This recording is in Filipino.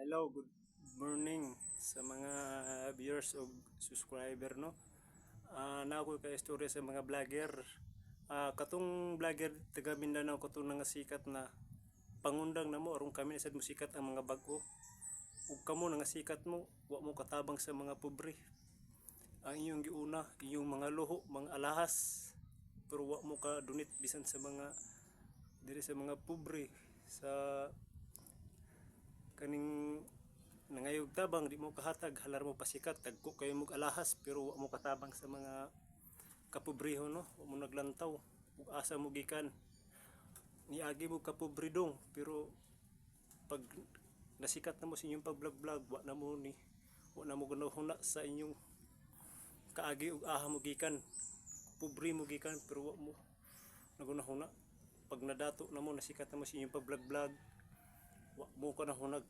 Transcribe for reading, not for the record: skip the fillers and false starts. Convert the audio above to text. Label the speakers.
Speaker 1: Hello, good morning sa mga viewers o subscriber no. Na ako kay istorya sa mga vlogger. Katong vlogger taga Mindanao katong nga sikat na pangundang na mo aron kami sad mo sikat ang mga bag-o. Ug kamo nga sikat mo, wa mo katabang sa mga pobre. Ang inyong giuna, inyong mga luho, mga alahas. Pero wa mo ka donate bisan sa mga diri sa mga pobre sa kaning nangayog tabang di mo kahatag halar mo pasikat tagko kayo mo alahas pero wa mo katabang sa mga kapobrehon no wa mo naglantaw ug asa mo gikan niagi mo kapobridong pero pag nasikat na mo sa inyong pag-vlog wa na mo gunahuna sa inyong kaagi ug aha mo gikan pobre mo gikan pero wa mo nagunahuna pag nadato na mo nasikat na mo sa inyong pag-vlog wa mo ka nahunag